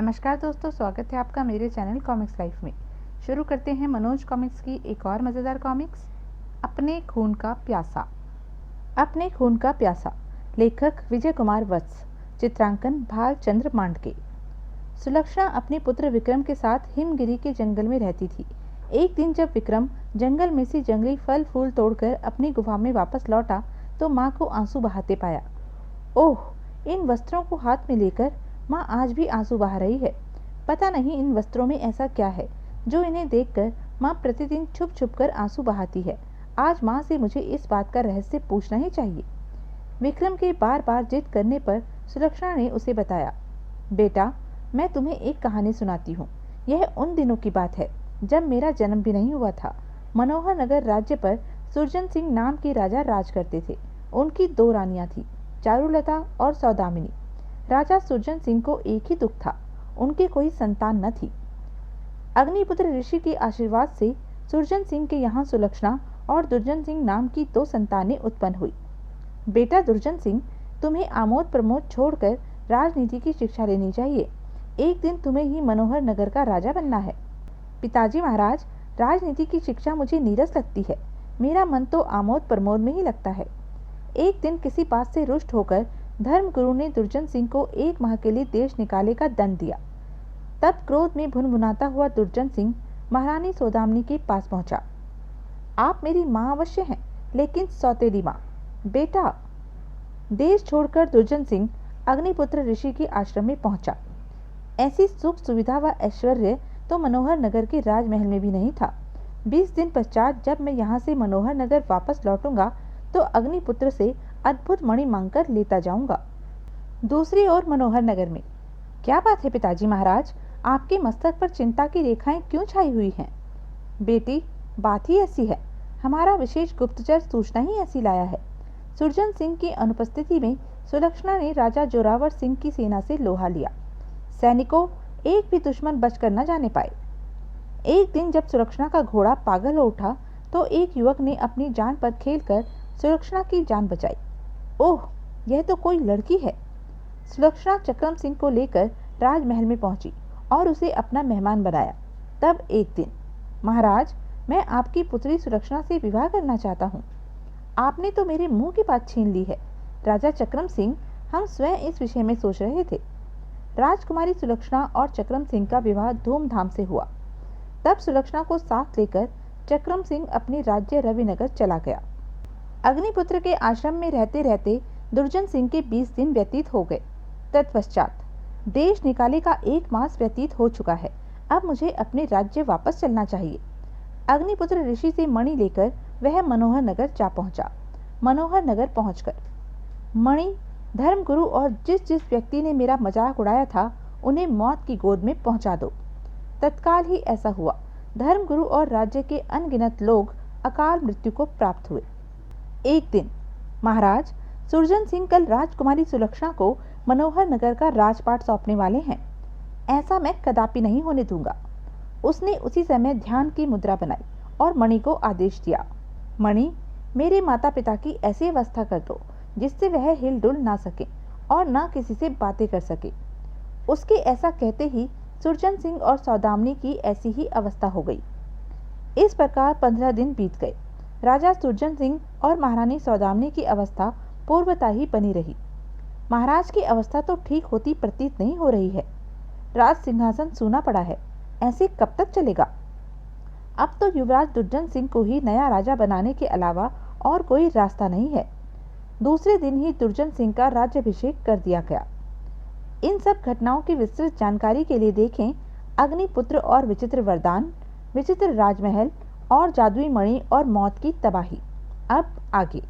नमस्कार दोस्तों, स्वागत है आपका मेरे चैनल कॉमिक्स लाइफ में। शुरू करते हैं मनोज कॉमिक्स की एक और मज़ेदार कॉमिक्स, अपने खून का प्यासा। अपने खून का प्यासा, लेखक विजय कुमार वत्स, चित्रांकन भालचंद्र मांडके। सुलक्षणा अपने पुत्र विक्रम के साथ हिमगिरी के जंगल में रहती थी। एक दिन जब विक्रम जंगल में से जंगली फल फूल तोड़कर अपनी गुफा में वापस लौटा तो माँ को आंसू बहाते पाया। ओह, इन वस्त्रों को हाथ में लेकर माँ आज भी आंसू बहा रही है। पता नहीं इन वस्त्रों में ऐसा क्या है जो इन्हें देखकर माँ प्रतिदिन छुप छुप कर आंसू बहाती है। आज माँ से मुझे इस बात का रहस्य पूछना ही चाहिए। विक्रम के बार बार जिद करने पर सुलक्षणा ने उसे बताया, बेटा, मैं तुम्हें एक कहानी सुनाती हूँ। यह उन दिनों की बात है जब मेरा जन्म भी नहीं हुआ था। मनोहर नगर राज्य पर सुरजन सिंह नाम के राजा राज करते थे। उनकी दो रानियां थी, चारुलता और सौदामिनी। राजा सुरजन सिंह को एक ही दुख था, उनकी कोई संतान न थी। अग्निपुत्र ऋषि के आशीर्वाद से सुरजन सिंह के यहाँ सुलक्षणा और दुर्जन सिंह नाम की दो संतानें उत्पन्न हुई। बेटा दुर्जन सिंह, तुम्हें आमोद प्रमोद छोड़कर राजनीति की शिक्षा लेनी चाहिए। एक दिन तुम्हें ही मनोहर नगर का राजा बनना है। पिताजी महाराज, राजनीति की शिक्षा मुझे नीरस लगती है। मेरा मन तो आमोद प्रमोद में ही लगता है। एक दिन किसी बात से रुष्ट होकर धर्मगुरु ने दुर्जन सिंह को 1 माह के लिए देश निकाले का दंड दिया। तब क्रोध में भुनभुनाता हुआ दुर्जन सिंह महारानी सौदामिनी के पास पहुंचा। आप मेरी माँ अवश्य हैं, लेकिन सौतेली माँ। बेटा, देश छोड़कर दुर्जन सिंह अग्निपुत्र ऋषि के आश्रम में पहुंचा। ऐसी सुख सुविधा व ऐश्वर्य तो मनोहर नगर के राजमहल में भी नहीं था। 20 दिन पश्चात जब मैं यहाँ से मनोहर नगर वापस लौटूंगा तो अग्निपुत्र से अद्भुत मणि मांगकर लेता जाऊंगा। दूसरी ओर मनोहर नगर में, क्या बात है पिताजी महाराज, आपके मस्तक पर चिंता की रेखाएं क्यों छाई हुई हैं? बेटी, बात ही ऐसी है। हमारा विशेष गुप्तचर सूचना ही ऐसी लाया है। सुरजन सिंह की अनुपस्थिति में सुलक्षणा ने राजा जोरावर सिंह की सेना से लोहा लिया। सैनिकों, एक भी दुश्मन बचकर न जाने पाए। एक दिन जब सुलक्षणा का घोड़ा पागल हो उठा तो एक युवक ने अपनी जान पर खेलकर सुलक्षणा की जान बचाई। ओह, यह तो कोई लड़की है। सुलक्षणा चक्रम सिंह को लेकर राजमहल में पहुंची और उसे अपना मेहमान बनाया। तब एक दिन, महाराज, मैं आपकी पुत्री सुलक्षणा से विवाह करना चाहता हूँ। आपने तो मेरे मुंह की बात छीन ली है। राजा चक्रम सिंह, हम स्वयं इस विषय में सोच रहे थे। राजकुमारी सुलक्षणा और चक्रम सिंह का विवाह धूमधाम से हुआ। तब सुलक्षणा को साथ लेकर चक्रम सिंह अपने राज्य रविनगर चला गया। अग्निपुत्र के आश्रम में रहते रहते दुर्जन सिंह के 20 दिन व्यतीत हो गए। तत्पश्चात देश निकाले का 1 मास व्यतीत हो चुका है। अब मुझे अपने राज्य वापस चलना चाहिए। अग्निपुत्र ऋषि से मणि लेकर वह मनोहर नगर जा पहुंचा। मनोहर नगर पहुंचकर, मणि, धर्मगुरु और जिस जिस व्यक्ति ने मेरा मजाक उड़ाया था उन्हें मौत की गोद में पहुंचा दो। तत्काल ही ऐसा हुआ। धर्मगुरु और राज्य के अनगिनत लोग अकाल मृत्यु को प्राप्त हुए। एक दिन, महाराज, सुरजन सिंह कल राजकुमारी सुलक्षणा को मनोहर नगर का राजपाट सौंपने वाले हैं। ऐसा मैं कदापि नहीं होने दूंगा। उसने उसी समय ध्यान की मुद्रा बनाई और मणि को आदेश दिया, मणि, मेरे माता पिता की ऐसी अवस्था कर दो जिससे वह हिलडुल ना सके और ना किसी से बातें कर सके। उसके ऐसा कहते ही सुरजन सिंह और सौदामिनी की ऐसी ही अवस्था हो गई। इस प्रकार 15 दिन बीत गए। राजा सुरजन सिंह और महारानी सौदामिनी की अवस्था पूर्वता ही बनी रही। महाराज की अवस्था तो ठीक होती प्रतीत नहीं हो रही है। राज सिंहासन सूना पड़ा है। ऐसे कब तक चलेगा? अब तो युवराज दुर्जन सिंह को ही नया राजा बनाने के अलावा और कोई रास्ता नहीं है। दूसरे दिन ही दुर्जन सिंह का राज्याभिषेक कर दिया गया। इन सब घटनाओं की विस्तृत जानकारी के लिए देखें अग्निपुत्र और विचित्र वरदान, विचित्र राजमहल और जादुई मणि और मौत की तबाही। अब आगे।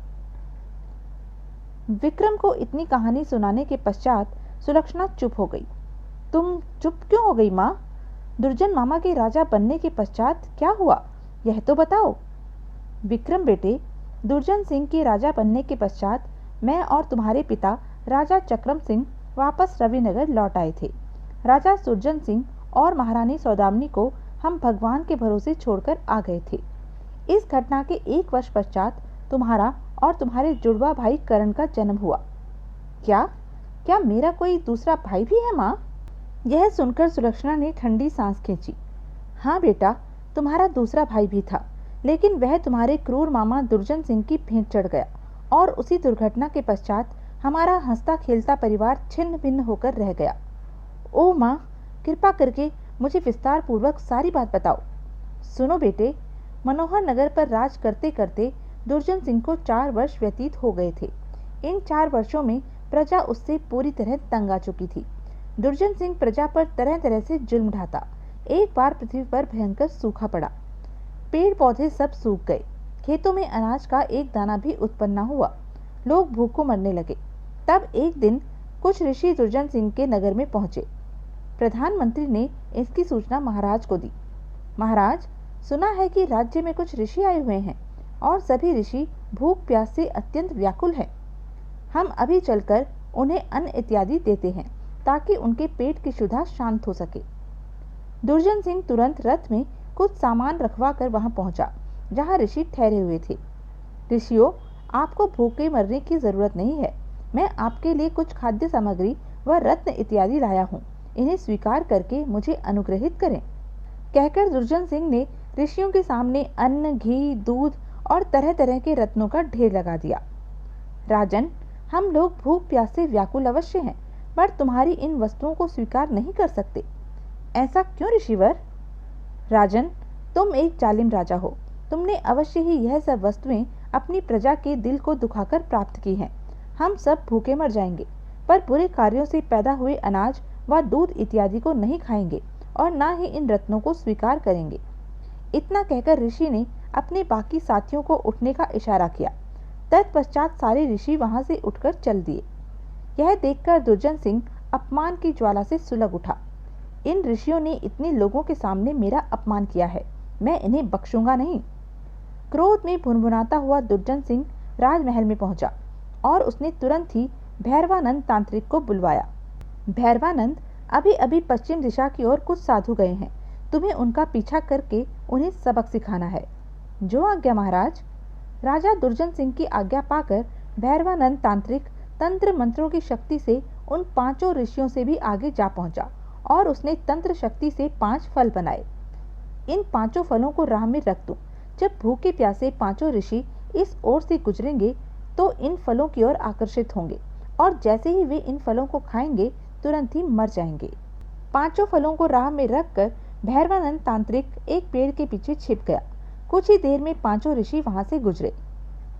विक्रम को इतनी कहानी सुनाने के पश्चात सुलक्षणा चुप हो गई। तुम चुप क्यों हो गई माँ? दुर्जन मामा के राजा बनने के पश्चात क्या हुआ, यह तो बताओ। विक्रम बेटे, दुर्जन सिंह के राजा बनने के पश्चात मैं और तुम्हारे पिता राजा चक्रम सिंह वापस रविनगर लौट आए थे। राजा सुरजन सिंह और महारानी सौदामिनी को हम भगवान के भरोसे छोड़कर आ गए थे। इस घटना के 1 वर्ष पश्चात तुम्हारा और तुम्हारे जुड़वा भाई करण का जन्म हुआ। क्या क्या मेरा कोई दूसरा भाई भी है माँ? यह सुनकर सुलक्षणा ने ठंडी सांस खींची। हाँ बेटा, तुम्हारा दूसरा भाई भी था, लेकिन वह तुम्हारे क्रूर मामा दुर्जन सिंह की भेंट चढ़ गया और उसी दुर्घटना के पश्चात हमारा हंसता खेलता परिवार छिन्न भिन्न होकर रह गया। ओ माँ, कृपा करके मुझे विस्तार पूर्वक सारी बात बताओ। सुनो बेटे, मनोहर नगर पर राज करते करते दुर्जन सिंह को 4 वर्ष व्यतीत हो गए थे। इन 4 वर्षों में प्रजा उससे पूरी तरह तंग आ चुकी थी। दुर्जन सिंह प्रजा पर तरह तरह से जुल्म ढाता। एक बार पृथ्वी पर भयंकर सूखा पड़ा, पेड़ पौधे सब सूख गए, खेतों में अनाज का एक दाना भी उत्पन्न न हुआ, लोग भूख को मरने लगे। तब एक दिन कुछ ऋषि दुर्जन सिंह के नगर में पहुंचे। प्रधानमंत्री ने इसकी सूचना महाराज को दी। महाराज, सुना है कि राज्य में कुछ ऋषि आए हुए हैं और सभी ऋषि भूख प्यास से अत्यंत व्याकुल हैं। हम अभी चलकर उन्हें अन्न इत्यादि देते हैं ताकि उनके पेट की क्षुधा शांत हो सके। दुर्जन सिंह तुरंत रथ में कुछ सामान रखवा कर वहां पहुंचा जहां ऋषि ठहरे हुए थे। ऋषियों, आपको भूखे मरने की जरूरत नहीं है। मैं आपके लिए कुछ खाद्य सामग्री व रत्न इत्यादि लाया हूँ, इन्हें स्वीकार करके मुझे अनुग्रहित करें। कहकर दुर्जन सिंह ने ऋषियों के सामने अन्न, घी, दूध और तरह तरह के रत्नों का ढेर लगा दिया। राजन, हम लोग भूख प्यास से व्याकुल अवश्य हैं, पर तुम्हारी इन वस्तुओं को स्वीकार नहीं कर सकते। ऐसा क्यों ऋषिवर? राजन, तुम एक जालिम राजा हो। तुमने अवश्य ही यह सब वस्तुएं अपनी प्रजा के दिल को दुखाकर प्राप्त की हैं। हम सब भूखे मर जाएंगे, पर बुरे कार्यों से पैदा हुए अनाज व दूध इत्यादि को नहीं खाएंगे और न ही इन रत्नों को स्वीकार करेंगे। इतना कहकर ऋषि ने अपने बाकी साथियों को उठने का इशारा किया। तत्पश्चात सारे ऋषि वहां से उठकर चल दिए। यह देखकर दुर्जन सिंह अपमान की ज्वाला से सुलग उठा। इन ऋषियों ने इतने लोगों के सामने मेरा अपमान किया है, मैं इन्हें बख्शूंगा नहीं। क्रोध में भुनभुनाता हुआ दुर्जन सिंह राजमहल में पहुंचा और उसने तुरंत ही भैरवानंद तांत्रिक को बुलवाया। भैरवानंद, अभी अभी पश्चिम दिशा की ओर कुछ साधु गए हैं, तुम्हें उनका पीछा करके उन्हें सबक सिखाना है। जो आज्ञा महाराज। राजा दुर्जन सिंह की आज्ञा पाकर भैरवानंद तांत्रिक तंत्र मंत्रों की शक्ति से उन 5 ऋषियों से भी आगे जा पहुंचा और उसने तंत्र शक्ति से 5 फल बनाए। इन 5 फलों को राह में रख दूं। जब भूखे प्यासे 5 ऋषि इस ओर से गुजरेंगे तो इन फलों की ओर आकर्षित होंगे और जैसे ही वे इन फलों को खाएंगे तुरंत ही मर जाएंगे। 5 फलों को राह में रखकर भैरवानंद तांत्रिक एक पेड़ के पीछे छिप गया। कुछ ही देर में 5 ऋषि वहां से गुजरे।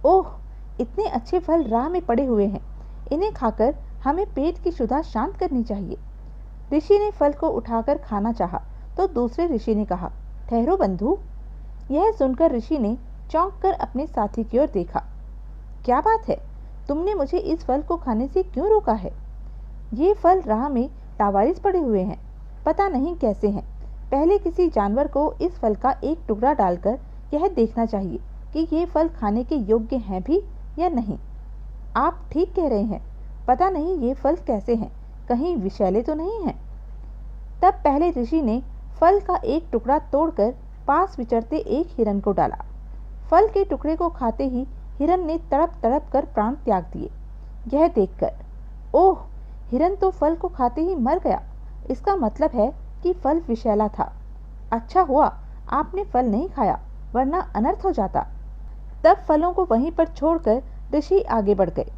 ओह, इतने अच्छे फल राह में पड़े हुए हैं, इन्हें खाकर हमें पेट की क्षुधा शांत करनी चाहिए। ऋषि ने फल को उठाकर खाना चाहा तो दूसरे ऋषि ने कहा, ठहरो बंधु। यह सुनकर ऋषि ने चौंक कर अपने साथी की ओर देखा। क्या बात है, तुमने मुझे इस फल को खाने से क्यों रोका है? ये फल राह में लावारिस पड़े हुए हैं, पता नहीं कैसे हैं। पहले किसी जानवर को इस फल का एक टुकड़ा डालकर यह देखना चाहिए कि ये फल खाने के योग्य हैं भी या नहीं। आप ठीक कह रहे हैं, पता नहीं ये फल कैसे हैं, कहीं विषैले तो नहीं हैं। तब पहले ऋषि ने फल का एक टुकड़ा तोड़कर पास विचरते एक हिरन को डाला। फल के टुकड़े को खाते ही हिरन ने तड़प तड़प कर प्राण त्याग दिए। यह देखकर, ओह, हिरन तो फल को खाते ही मर गया। इसका मतलब है कि फल विषैला था। अच्छा हुआ आपने फल नहीं खाया, वरना अनर्थ हो जाता। तब फलों को वहीं पर छोड़कर ऋषि आगे बढ़ गए।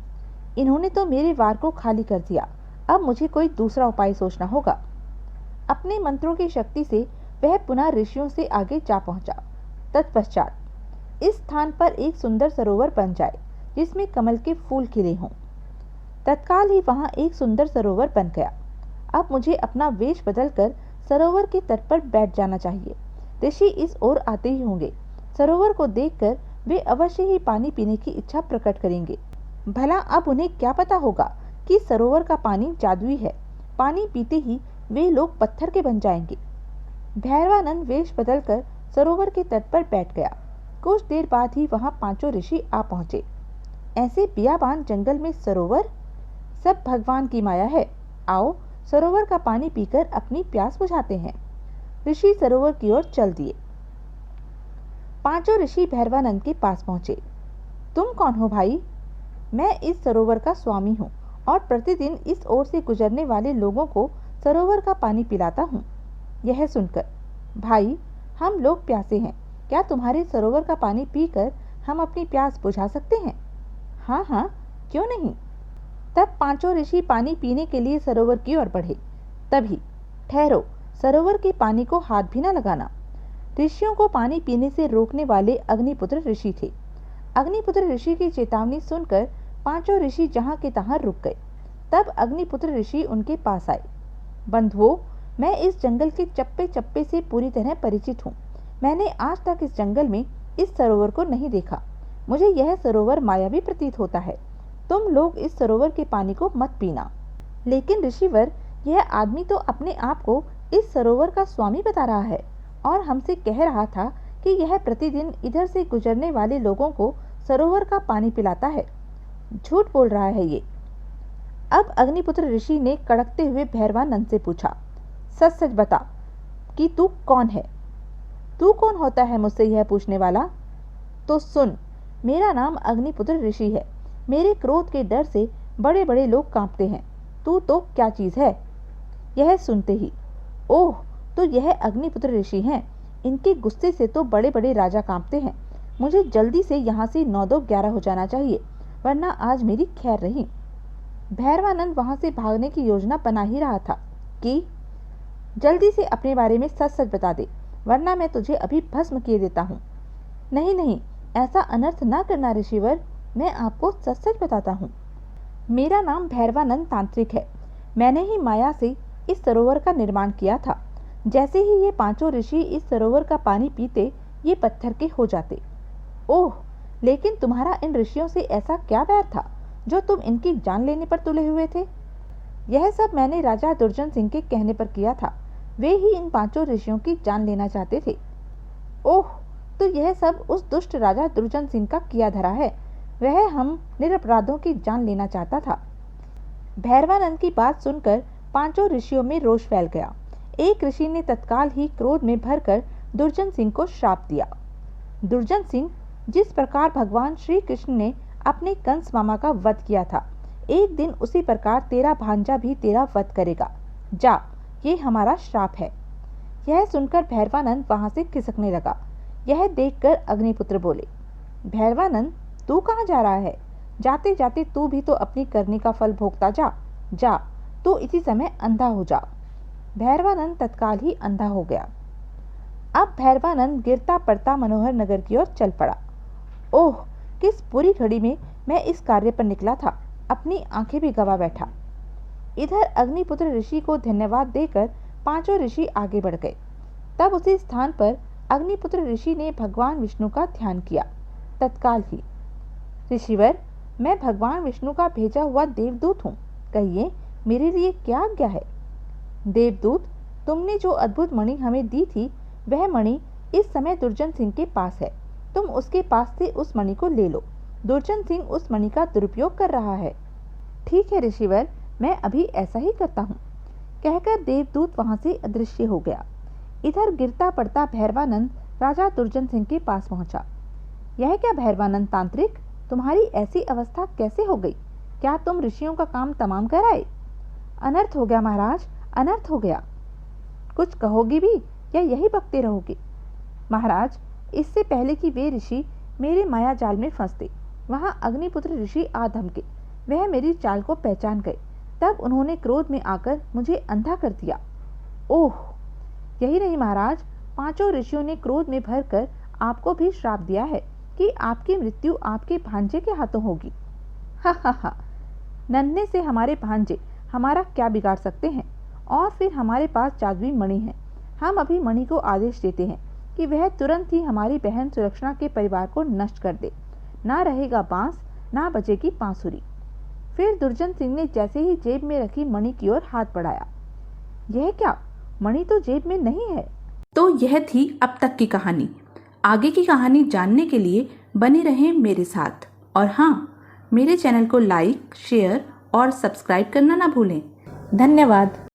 इन्होंने तो मेरे वार को खाली कर दिया, अब मुझे कोई दूसरा उपाय सोचना होगा। अपने मंत्रों की शक्ति से वह पुनः ऋषियों से आगे जा पहुंचा। तत्पश्चात इस स्थान पर एक सुंदर सरोवर बन जाए जिसमें कमल के फूल खिले हों। तत्काल ही वहां एक सुंदर सरोवर बन गया। अब मुझे अपना वेश बदलकर सरोवर के तट पर बैठ जाना चाहिए। ऋषि इस ओर आते ही होंगे। सरोवर को देखकर वे अवश्य ही पानी पीने की इच्छा प्रकट करेंगे। भला अब उन्हें क्या पता होगा कि सरोवर का पानी जादुई है। पानी पीते ही वे लोग पत्थर के बन जाएंगे। भैरवानंद वेश बदलकर सरोवर के तट पर बैठ गया। कुछ देर बाद ही वहां 5 ऋषि आ पहुंचे। ऐसे बियाबान जंगल में सरोवर, सब भगवान की माया है। आओ सरोवर का पानी पीकर अपनी प्यास बुझाते हैं। ऋषि सरोवर की ओर चल दिए। 5 ऋषि भैरवानंद के पास पहुंचे। तुम कौन हो भाई? मैं इस सरोवर का स्वामी हूँ और प्रतिदिन इस ओर से गुजरने वाले लोगों को सरोवर का पानी पिलाता हूँ। यह सुनकर, भाई हम लोग प्यासे हैं, क्या तुम्हारे सरोवर का पानी पीकर हम अपनी प्यास बुझा सकते हैं? हाँ हाँ, क्यों नहीं। तब पांचों ऋषि पानी पीने के लिए सरोवर की ओर बढ़े। तभी, ठहरो, सरोवर के पानी को हाथ भी न लगाना। ऋषियों को पानी पीने से रोकने वाले अग्निपुत्र ऋषि थे। अग्निपुत्र ऋषि की चेतावनी सुनकर पांचों ऋषि जहां के तहां रुक गए। तब अग्निपुत्र ऋषि उनके पास आए। बंधुओं, मैं इस जंगल के चप्पे चप्पे से पूरी तरह परिचित हूँ। मैंने आज तक इस जंगल में इस सरोवर को नहीं देखा। मुझे यह सरोवर मायावी प्रतीत होता है। तुम लोग इस सरोवर के पानी को मत पीना। लेकिन ऋषिवर, यह आदमी तो अपने आप को इस सरोवर का स्वामी बता रहा है और हमसे कह रहा था कि यह प्रतिदिन इधर से गुजरने वाले लोगों को सरोवर का पानी पिलाता है। झूठ बोल रहा है ये। अब अग्निपुत्र ऋषि ने कड़कते हुए भैरवानंद से पूछा, सच सच बता कि तू कौन है? तू कौन होता है मुझसे यह पूछने वाला? तो सुन, मेरा नाम अग्निपुत्र ऋषि है। मेरे क्रोध के डर से बड़े बड़े लोग कांपते हैं। तू तो क्या चीज है? यह सुनते ही, ओह, तो यह अग्निपुत्र ऋषि हैं। इनके गुस्से से तो बड़े बड़े राजा कांपते हैं। मुझे जल्दी से यहाँ से 9-2-11 हो जाना चाहिए, वरना आज मेरी खैर नहीं। भैरवानंद वहां से भागने की योजना बना ही रहा था कि जल्दी से अपने बारे में सच सच बता दे, वरना मैं तुझे अभी भस्म किए देता हूँ। नहीं नहीं, ऐसा अनर्थ न करना ऋषिवर, मैं आपको सच सच बताता हूँ। मेरा नाम भैरवानंद तांत्रिक है। मैंने ही माया से इस सरोवर का निर्माण किया था। जैसे ही ये पांचों ऋषि इस सरोवर का पानी पीते, ये पत्थर के हो जाते। ओह, लेकिन तुम्हारा इन ऋषियों से ऐसा क्या बैर था जो तुम इनकी जान लेने पर तुले हुए थे? यह सब मैंने राजा दुर्जन सिंह के कहने पर किया था। वे ही इन पांचों ऋषियों की जान लेना चाहते थे। ओह, तो यह सब उस दुष्ट राजा दुर्जन सिंह का किया धरा है। वह हम निरपराधों की जान लेना चाहता था। भैरवानंद की बात सुनकर पांचों ऋषियों में रोष फैल गया। एक ऋषि ने तत्काल ही क्रोध में भरकर दुर्जन सिंह को श्राप दिया। दुर्जन सिंह, जिस प्रकार भगवान श्री कृष्ण ने अपने कंस मामा का वध किया था, एक दिन उसी प्रकार तेरा भांजा भी तेरा वध करेगा। जा, ये हमारा श्राप है। यह सुनकर भैरवानंद वहां से खिसकने लगा। यह देखकर अग्निपुत्र बोले, भैरवानंद, तू कहाँ जा रहा है? जाते जाते तू भी तो अपनी करनी का फल भोगता जा। जा, तू इसी समय अंधा हो जा। भैरवानंद तत्काल ही अंधा हो गया। अब भैरवानंद गिरता पड़ता मनोहर नगर की ओर चल पड़ा। ओह, किस बुरी घड़ी में मैं इस कार्य पर निकला था। अपनी आंखें भी गवा बैठा। इधर अग्निपुत्र ऋषि को धन्यवाद देकर पांचों ऋषि आगे बढ़ गए। तब उसी स्थान पर अग्निपुत्र ऋषि ने भगवान विष्णु का ध्यान किया। तत्काल ही, ऋषिवर, मैं भगवान विष्णु का भेजा हुआ देवदूत हूँ। कहिए, मेरे लिए क्या आज्ञा है? देवदूत, तुमने जो अद्भुत मणि हमें दी थी, वह मणि इस समय दुर्जन सिंह के पास है। तुम उसके पास से उस मणि को ले लो। दुर्जन सिंह उस मणि का दुरुपयोग कर रहा है। ठीक है ऋषिवर, मैं अभी ऐसा ही करता हूँ, कहकर देवदूत वहां से अदृश्य हो गया। इधर गिरता पड़ता भैरवानंद राजा दुर्जन सिंह के पास पहुंचा। यह क्या भैरवानंद तांत्रिक, तुम्हारी ऐसी अवस्था कैसे हो गई? क्या तुम ऋषियों का काम तमाम कर आए? अनर्थ हो गया महाराज, अनर्थ हो गया। कुछ कहोगी भी या यही बकते रहोगे? महाराज, इससे पहले कि वे ऋषि मेरे माया जाल में फंसते, वहां अग्निपुत्र ऋषि आ धमके। वह मेरी चाल को पहचान गए। तब उन्होंने क्रोध में आकर मुझे अंधा कर दिया। ओह, यही नहीं महाराज, पांचों ऋषियों ने क्रोध में भरकर आपको भी श्राप दिया है कि आपकी मृत्यु आपके भांजे के हाथों होगी। हा हा हा, नन्हे से हमारे भांजे हमारा क्या बिगाड़ सकते हैं? और फिर हमारे पास जादुई मणि है। हम अभी मणि को आदेश देते हैं कि वह तुरंत ही हमारी बहन सुरक्षा के परिवार को नष्ट कर दे। ना रहेगा बांस, ना बजेगी बांसुरी। फिर दुर्जन सिंह ने जैसे ही जेब में रखी मणि की ओर हाथ बढ़ाया। यह क्या? मणि तो जेब में नहीं है। तो यह थी अब तक की कहानी। आगे की कहानी जानने के लिए बने रहें मेरे साथ। और हाँ, मेरे चैनल को लाइक, शेयर और सब्सक्राइब करना ना भूलें। धन्यवाद।